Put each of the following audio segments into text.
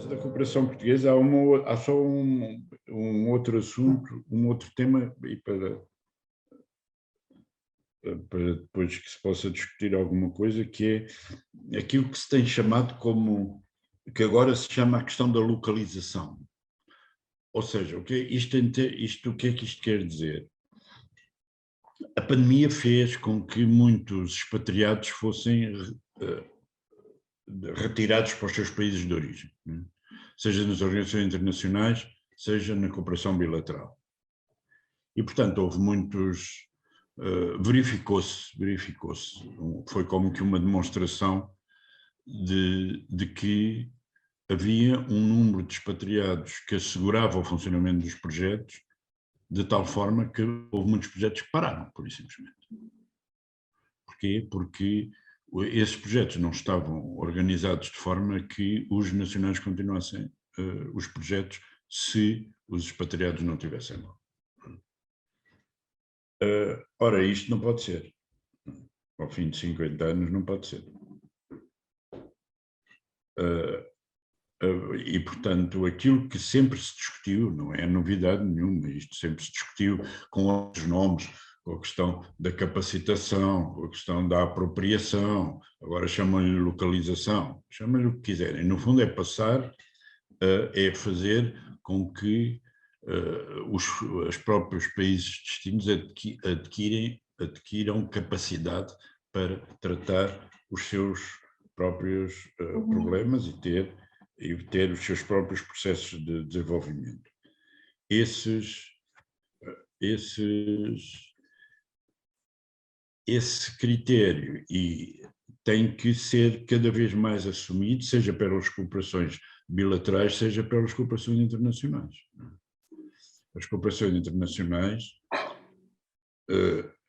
Da cooperação portuguesa há só um outro assunto, um outro tema, e para depois que se possa discutir alguma coisa, que é aquilo que se tem chamado como, que agora se chama a questão da localização. Ou seja, o que é que isto quer dizer? A pandemia fez com que muitos expatriados fossem retirados para os seus países de origem, né? Seja nas organizações internacionais, seja na cooperação bilateral. E, portanto, houve muitos... verificou-se, foi como que uma demonstração de que havia um número de expatriados que assegurava o funcionamento dos projetos, de tal forma que houve muitos projetos que pararam, pura e simplesmente. Porquê? Porque esses projetos não estavam organizados de forma que os nacionais continuassem os projetos se os expatriados não tivessem lá. Ora, isto não pode ser. Ao fim de 50 anos não pode ser. E, portanto, aquilo que sempre se discutiu, não é novidade nenhuma, isto sempre se discutiu com outros nomes, com a questão da capacitação, com a questão da apropriação, agora chamam-lhe localização, chamam-lhe o que quiserem. No fundo é passar, é fazer com que os próprios países destinos adquiram capacidade para tratar os seus próprios problemas e ter os seus próprios processos de desenvolvimento. Esse critério tem que ser cada vez mais assumido, seja pelas cooperações bilaterais, seja pelas cooperações internacionais. As cooperações internacionais,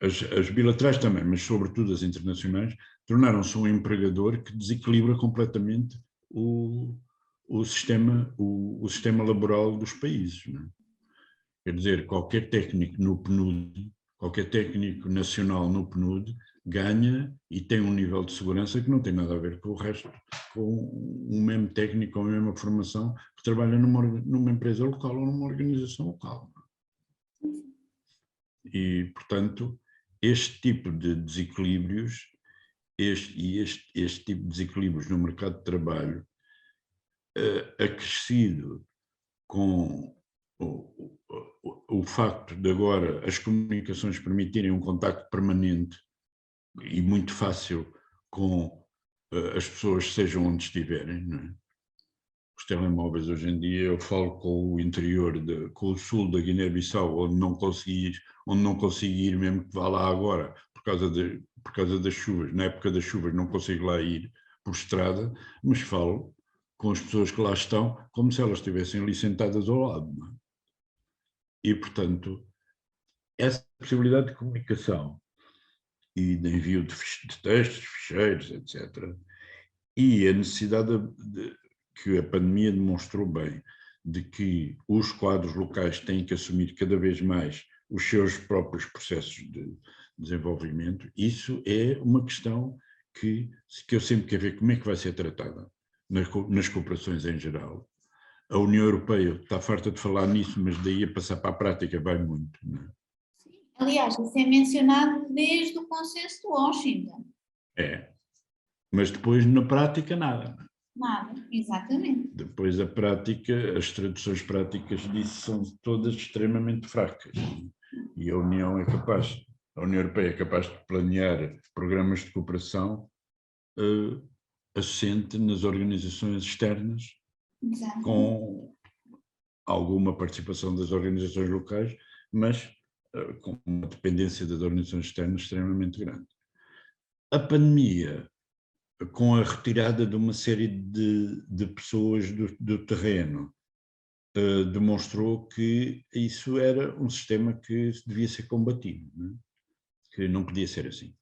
as bilaterais também, mas sobretudo as internacionais, tornaram-se um empregador que desequilibra completamente o sistema laboral dos países, não é? Quer dizer, qualquer técnico no PNUD, qualquer técnico nacional no PNUD ganha e tem um nível de segurança que não tem nada a ver com o resto, com o mesmo técnico, com a mesma formação que trabalha numa empresa local ou numa organização local. E, portanto, este tipo de desequilíbrios, este tipo de desequilíbrios no mercado de trabalho, acrescido com o facto de agora as comunicações permitirem um contacto permanente e muito fácil com as pessoas, sejam onde estiverem, não é? Os telemóveis hoje em dia, eu falo com o interior, com o sul da Guiné-Bissau, onde não consigo ir, mesmo que vá lá agora, por causa das chuvas. Na época das chuvas não consigo lá ir por estrada, mas falo com as pessoas que lá estão como se elas estivessem ali sentadas ao lado, não é? E, portanto, essa possibilidade de comunicação e de envio de textos, ficheiros, etc., e a necessidade que a pandemia demonstrou bem, de que os quadros locais têm que assumir cada vez mais os seus próprios processos de desenvolvimento, isso é uma questão que eu sempre quero ver como é que vai ser tratada nas cooperações em geral. A União Europeia está farta de falar nisso, mas daí a passar para a prática vai muito, não é? Aliás, isso é mencionado desde o Consenso de Washington. É, mas depois na prática nada. Nada, exatamente. Depois a prática, as traduções práticas disso são todas extremamente fracas. E a União Europeia é capaz de planear programas de cooperação assente nas organizações externas, Exatamente, com alguma participação das organizações locais, mas com uma dependência das organizações externas extremamente grande. A pandemia, com a retirada de uma série de pessoas do terreno, demonstrou que isso era um sistema que devia ser combatido, não é? Que não podia ser assim.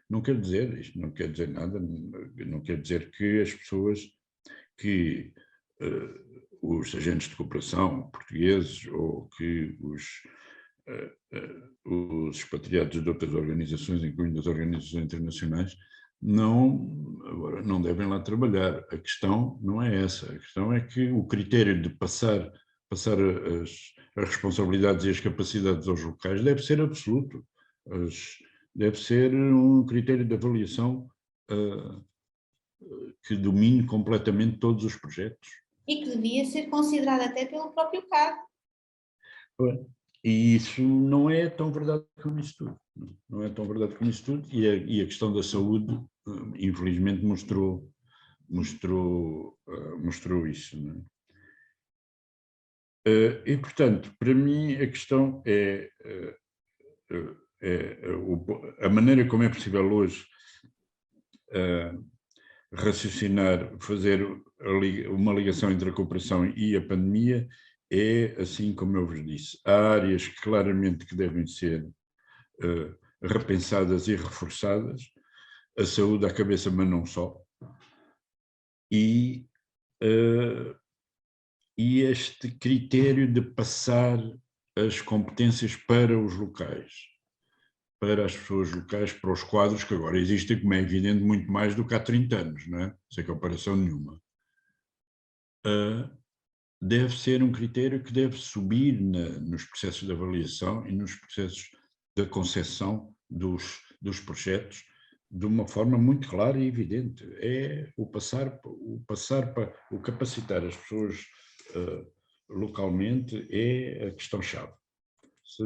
Não quer dizer, isto não quer dizer nada, não quer dizer que as pessoas, que os agentes de cooperação portugueses ou que os expatriados de outras organizações, incluindo as organizações internacionais, agora não devem lá trabalhar. A questão não é essa. A questão é que o critério de passar as responsabilidades e as capacidades aos locais deve ser absoluto. Deve ser um critério de avaliação que domine completamente todos os projetos. E que devia ser considerado até pelo próprio CAD. E isso não é tão verdade como isso tudo. Não é tão verdade como isso tudo. E a questão da saúde, infelizmente, mostrou isso. Não é? E, portanto, para mim, a questão é a maneira como é possível hoje raciocinar, fazer uma ligação entre a cooperação e a pandemia é assim como eu vos disse. Há áreas claramente que devem ser repensadas e reforçadas, a saúde à cabeça, mas não só, e este critério de passar as competências para os locais, para as pessoas locais, para os quadros que agora existem, como é evidente, muito mais do que há 30 anos, não é? Sem comparação nenhuma. Deve ser um critério que deve subir nos processos de avaliação e nos processos da concepção dos projetos de uma forma muito clara e evidente. É o capacitar as pessoas localmente é a questão-chave. Se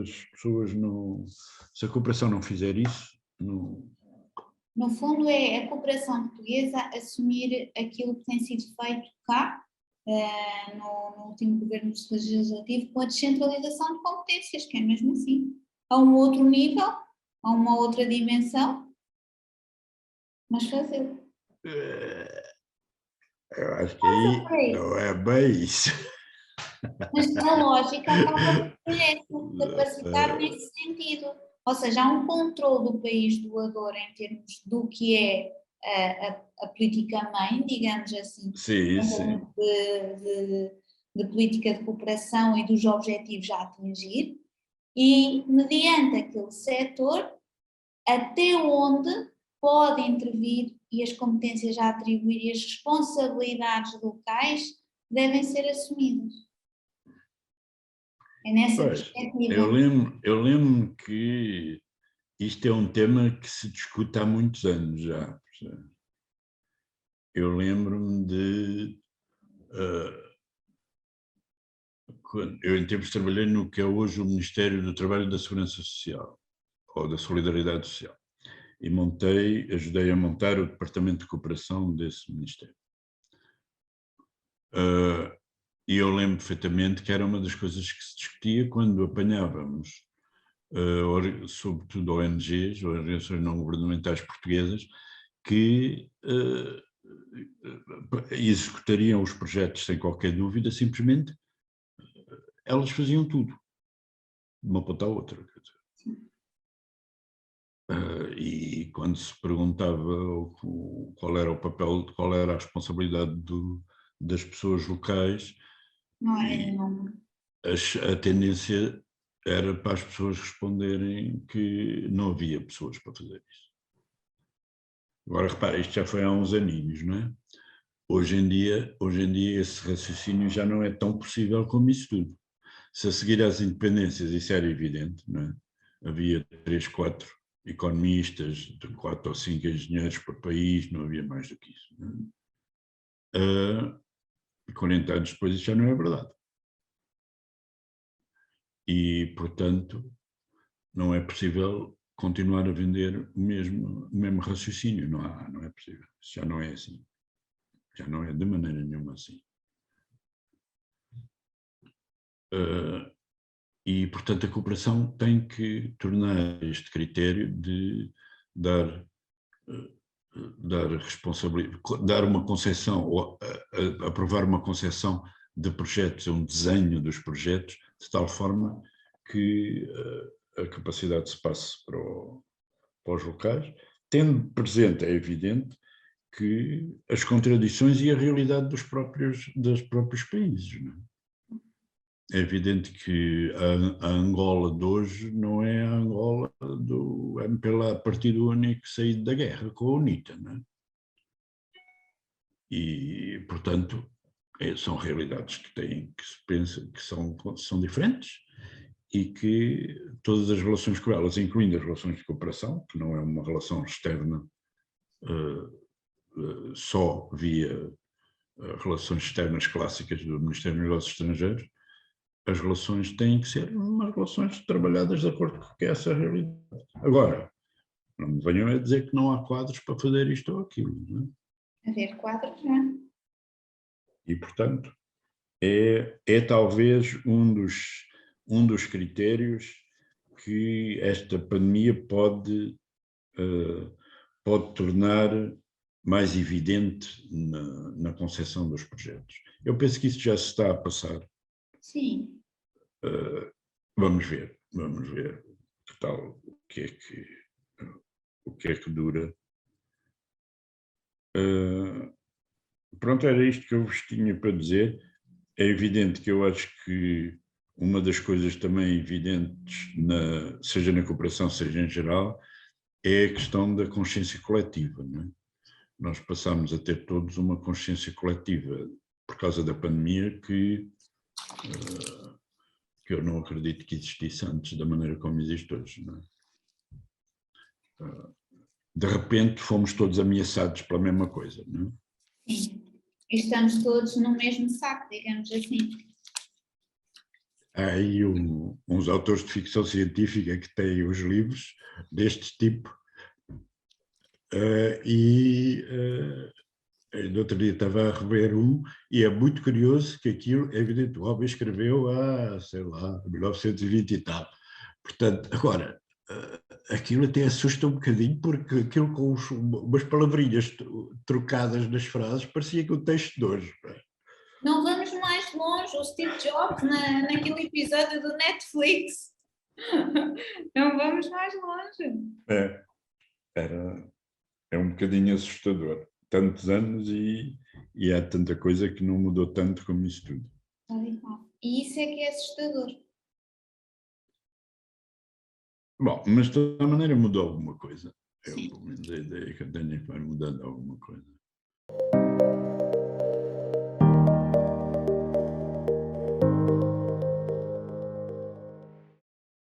a cooperação não fizer isso, não... No fundo, é a cooperação portuguesa assumir aquilo que tem sido feito cá, no último governo legislativo, com a descentralização de competências, que é mesmo assim. A um outro nível, a uma outra dimensão, mas fazê-lo. Eu acho que aí não é bem isso. Mas a lógica acaba por ser essa, capacitar nesse sentido. Ou seja, há um controle do país doador em termos do que é a política-mãe, digamos assim, sim, sim. de política de cooperação e dos objetivos a atingir, e mediante aquele setor, até onde pode intervir e as competências a atribuir e as responsabilidades locais devem ser assumidas. É nessa perspectiva. Eu lembro que isto é um tema que se discute há muitos anos já. Eu lembro-me de... eu, em tempos, trabalhei no que é hoje o Ministério do Trabalho e da Segurança Social, ou da Solidariedade Social, e ajudei a montar o Departamento de Cooperação desse Ministério. E eu lembro perfeitamente que era uma das coisas que se discutia quando apanhávamos, sobretudo ONGs, organizações não governamentais portuguesas, que executariam os projetos sem qualquer dúvida, simplesmente elas faziam tudo, de uma ponta à outra. E quando se perguntava qual era o papel, qual era a responsabilidade das pessoas locais, a tendência era para as pessoas responderem que não havia pessoas para fazer isso. Agora, repara, isto já foi há uns aninhos, não é? Hoje em dia esse raciocínio já não é tão possível como isso tudo. Se a seguir às independências isso era evidente, não é? Havia 3, 4 economistas, de 4 ou 5 engenheiros por país, não havia mais do que isso. Não é? 40 anos depois isso já não é verdade. E, portanto, não é possível continuar a vender o mesmo raciocínio, não é possível. Isso já não é assim. Já não é de maneira nenhuma assim. E, portanto, a cooperação tem que tornar este critério de dar responsabilidade, dar uma concepção, ou aprovar uma concepção de projetos, um desenho dos projetos, de tal forma que a capacidade se passe para os locais, tendo presente, é evidente, que as contradições e a realidade dos próprios países. Não é? é evidente que a Angola de hoje não é a Angola do MPLA, partido único saído da guerra com a UNITA, não é? E, portanto, são realidades que se pensa que são diferentes e que todas as relações com elas, incluindo as relações de cooperação, que não é uma relação externa só via relações externas clássicas do Ministério dos Negócios Estrangeiros, as relações têm que ser umas relações trabalhadas de acordo com essa realidade. Agora, não me venham a dizer que não há quadros para fazer isto ou aquilo, não é? Haver quadros, não é? E, portanto, é talvez um dos critérios que esta pandemia pode tornar mais evidente na concepção dos projetos. Eu penso que isso já se está a passar. Sim. Vamos ver que tal, o que é que dura. Pronto, era isto que eu vos tinha para dizer. É evidente que eu acho que uma das coisas também evidentes, seja na cooperação, seja em geral, é a questão da consciência coletiva, não é? Nós passamos a ter todos uma consciência coletiva por causa da pandemia que eu não acredito que existisse antes da maneira como existe hoje, não é? De repente fomos todos ameaçados pela mesma coisa, não é? Sim. E estamos todos no mesmo saco, digamos assim. Há aí uns autores de ficção científica que têm os livros deste tipo no outro dia estava a rever e é muito curioso que aquilo, é evidente, o homem escreveu sei lá, 1920 e tal. Portanto, agora, aquilo até assusta um bocadinho, porque aquilo com umas palavrinhas trocadas nas frases parecia que o texto de hoje. Não vamos mais longe, o Steve Jobs naquele episódio do Netflix. Não vamos mais longe. É um bocadinho assustador. Tantos anos e há tanta coisa que não mudou tanto como isso tudo. E isso é que é assustador. Bom, mas de toda maneira mudou alguma coisa. Pelo menos a ideia que eu tenho é que vai mudando alguma coisa.